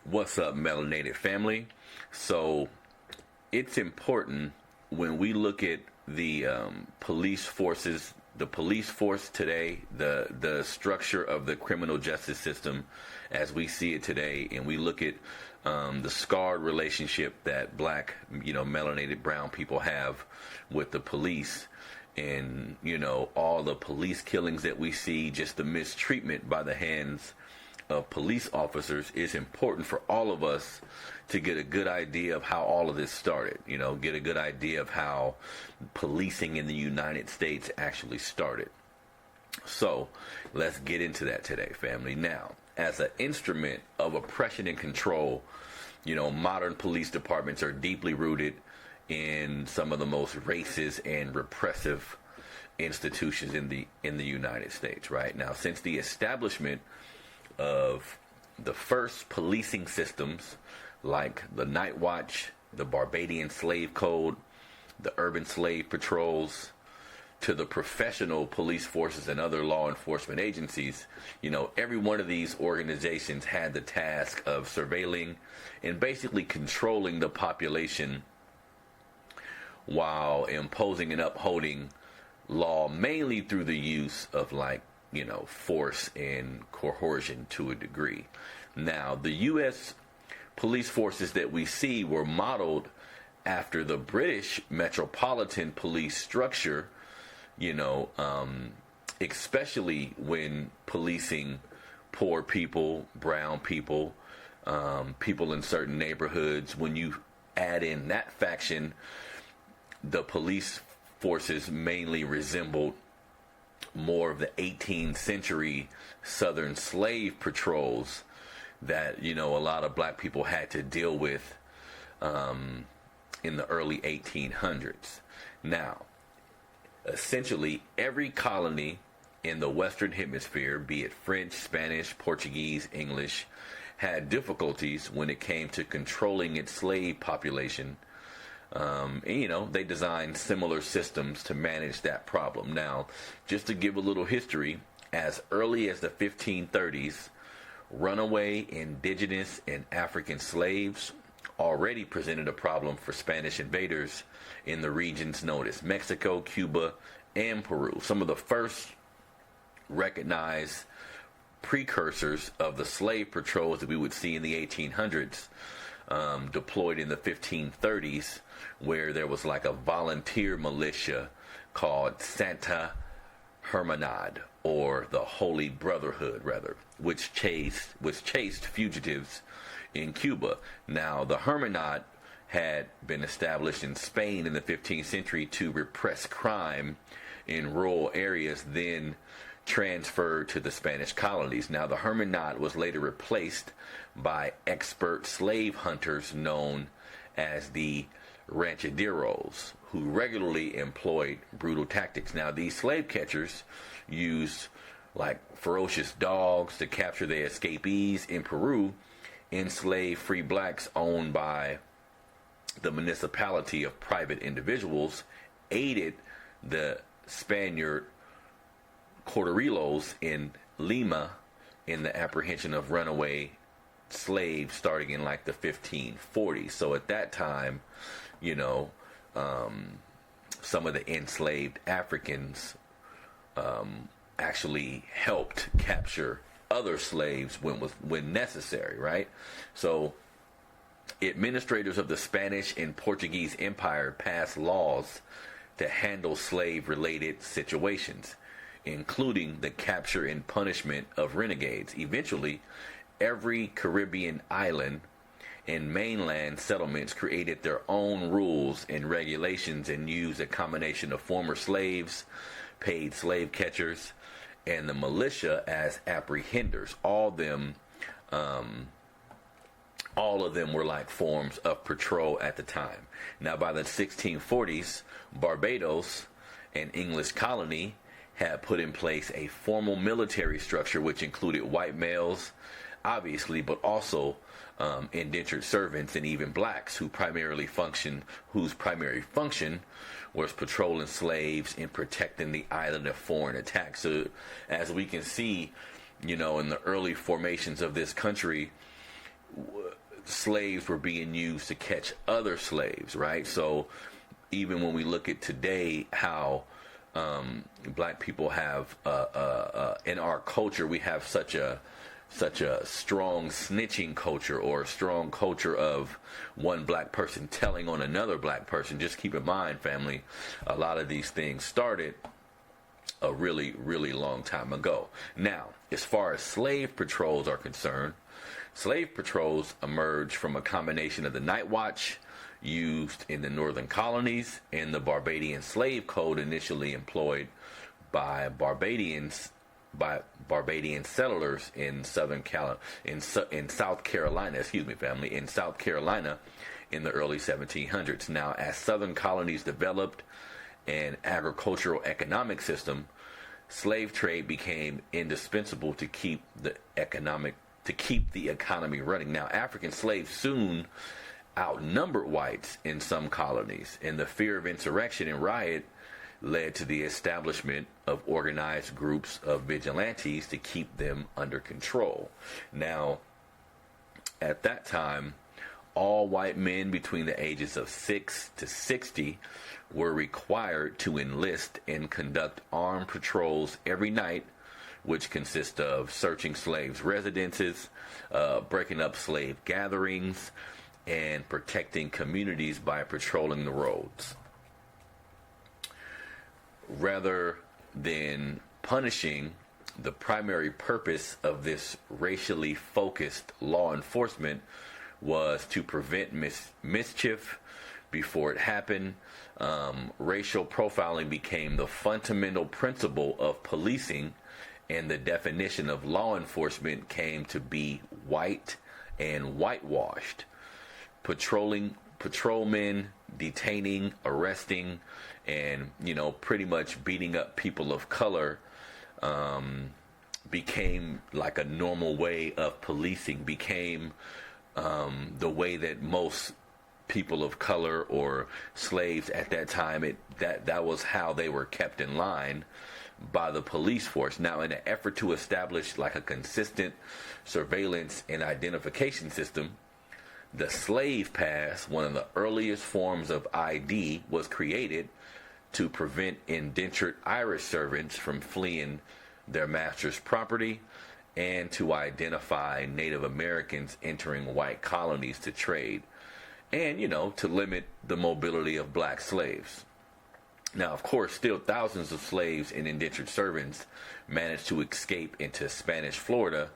What's up, melanated family? So it's important when we look at the police forces, the police force today, the structure of the criminal justice system as we see it today, and we look at the scarred relationship that black, melanated brown people have with the police. And, all the police killings that we see, just the mistreatment by the hands of police officers, is important for all of us to get a good idea of how all of this started, get a good idea of how policing in the United States actually started. So let's get into that today, family. Now, as an instrument of oppression and control, modern police departments are deeply rooted in some of the most racist and repressive institutions in the United States. Right now, since the establishment of the first policing systems like the Night Watch, the Barbadian Slave Code, the Urban Slave Patrols, to the professional police forces and other law enforcement agencies, every one of these organizations had the task of surveilling and basically controlling the population while imposing and upholding law, mainly through the use of force and coercion to a degree. Now, the U.S. police forces that we see were modeled after the British metropolitan police structure, especially when policing poor people, brown people, people in certain neighborhoods. When you add in that faction, the police forces mainly resembled more of the 18th century Southern slave patrols that, a lot of black people had to deal with in the early 1800s. Now, essentially, every colony in the Western Hemisphere, be it French, Spanish, Portuguese, English, had difficulties when it came to controlling its slave population. They designed similar systems to manage that problem. Now, just to give a little history, as early as the 1530s, runaway indigenous and African slaves already presented a problem for Spanish invaders in the regions known as Mexico, Cuba, and Peru. Some of the first recognized precursors of the slave patrols that we would see in the 1800s deployed in the 1530s, where there was like a volunteer militia called Santa Hermandad, or the Holy Brotherhood, rather, which chased fugitives in Cuba. Now, the Hermandad had been established in Spain in the 15th century to repress crime in rural areas, then transferred to the Spanish colonies. Now, the Hermandad was later replaced by expert slave hunters known as the rancheros, who regularly employed brutal tactics. Now, these slave catchers used ferocious dogs to capture their escapees. In Peru, enslaved free blacks owned by the municipality of private individuals aided the Spaniard Corderillos in Lima in the apprehension of runaway slaves starting in the 1540s. So at that time, some of the enslaved Africans actually helped capture other slaves when necessary, right? So administrators of the Spanish and Portuguese Empire passed laws to handle slave-related situations, including the capture and punishment of renegades. Eventually, every Caribbean island and mainland settlements created their own rules and regulations and used a combination of former slaves, paid slave catchers, and the militia as apprehenders. All of them were like forms of patrol at the time. Now, by the 1640s, Barbados, an English colony, had put in place a formal military structure which included white males, obviously, but also indentured servants and even blacks whose primary function was patrolling slaves and protecting the island of foreign attacks. So as we can see, in the early formations of this country, slaves were being used to catch other slaves, right? So even when we look at today, how black people have in our culture, we have such a strong snitching culture, or a strong culture of one black person telling on another black person. Just keep in mind, family, a lot of these things started a really, really long time ago. Now, as far as slave patrols are concerned, slave patrols emerged from a combination of the night watch used in the northern colonies and the Barbadian slave code initially employed by Barbadian settlers in South Carolina, in the early 1700s. Now, as southern colonies developed an agricultural economic system, slave trade became indispensable to keep the economy running. Now, African slaves soon outnumbered whites in some colonies, and the fear of insurrection and riot led to the establishment of organized groups of vigilantes to keep them under control. Now, at that time, all white men between the ages of 6 to 60 were required to enlist and conduct armed patrols every night, which consist of searching slaves' residences, breaking up slave gatherings, and protecting communities by patrolling the roads. Rather than punishing, the primary purpose of this racially focused law enforcement was to prevent mischief before it happened. Racial profiling became the fundamental principle of policing, and the definition of law enforcement came to be white and whitewashed. Patrolmen detaining, arresting, and pretty much beating up people of color became like a normal way of policing, became the way that most people of color or slaves at that time, that was how they were kept in line by the police force. Now, in an effort to establish like a consistent surveillance and identification system, the slave pass, one of the earliest forms of ID, was created to prevent indentured Irish servants from fleeing their master's property, and to identify Native Americans entering white colonies to trade, and, to limit the mobility of black slaves. Now, of course, still thousands of slaves and indentured servants managed to escape into Spanish Florida,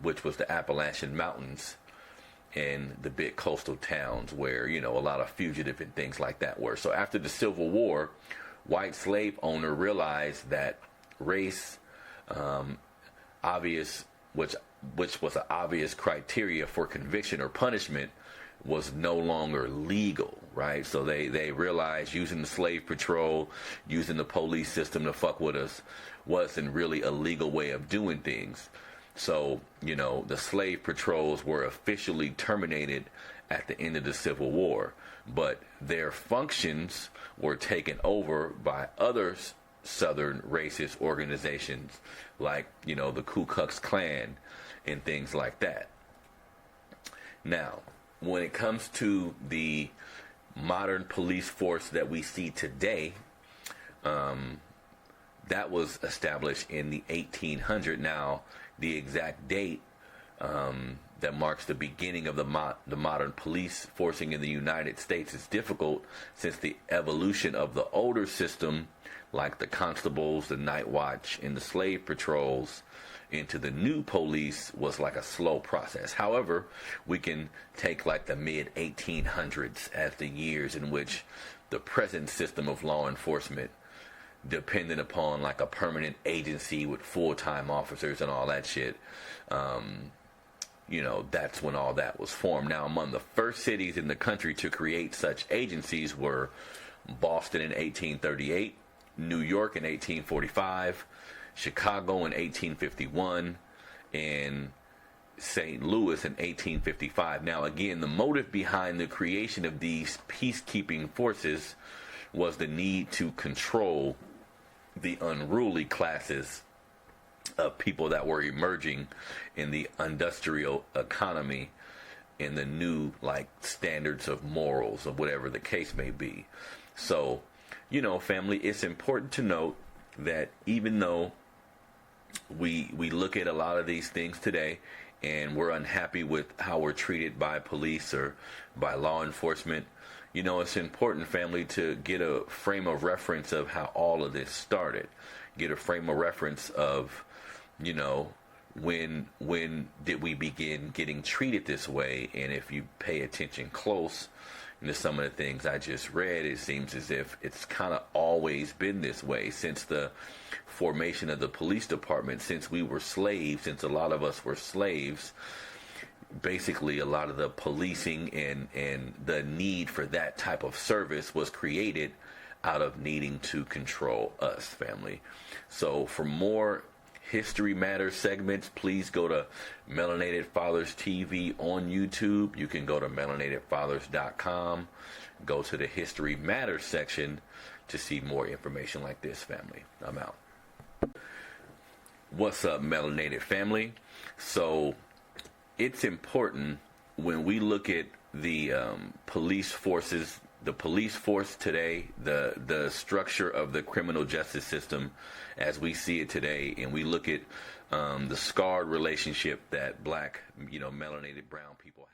which was the Appalachian Mountains, and the big coastal towns where, a lot of fugitive and things like that were. So after the Civil War, white slave owner realized that race, which was an obvious criteria for conviction or punishment, was no longer legal, right? So they realized using the slave patrol, using the police system to fuck with us, wasn't really a legal way of doing things. So, the slave patrols were officially terminated at the end of the Civil War, but their functions were taken over by other Southern racist organizations like, the Ku Klux Klan and things like that. Now, when it comes to the modern police force that we see today, that was established in the 1800s. Now, the exact date that marks the beginning of the modern police forcing in the United States is difficult, since the evolution of the older system, like the constables, the night watch, and the slave patrols, into the new police was like a slow process. However, we can take like the mid-1800s as the years in which the present system of law enforcement dependent upon like a permanent agency with full-time officers and all that shit. That's when all that was formed. Now, among the first cities in the country to create such agencies were Boston in 1838, New York in 1845, Chicago in 1851, and St. Louis in 1855. Now, again, the motive behind the creation of these peacekeeping forces was the need to control the unruly classes of people that were emerging in the industrial economy in the new like standards of morals or whatever the case may be. So, family, it's important to note that even though we look at a lot of these things today and we're unhappy with how we're treated by police or by law enforcement, it's important, family, to get a frame of reference of how all of this started. Get a frame of reference of, when did we begin getting treated this way? And if you pay attention close to some of the things I just read, it seems as if it's kind of always been this way since the formation of the police department, since we were slaves, since a lot of us were slaves. Basically, a lot of the policing and the need for that type of service was created out of needing to control us, family. So for more History Matters segments, please go to Melanated Fathers TV on YouTube. You can go to melanatedfathers.com, go to the History Matters section to see more information like this, family. I'm out. What's up, Melanated family? So it's important when we look at the police forces, the police force today, the structure of the criminal justice system as we see it today, and we look at the scarred relationship that black, melanated brown people have.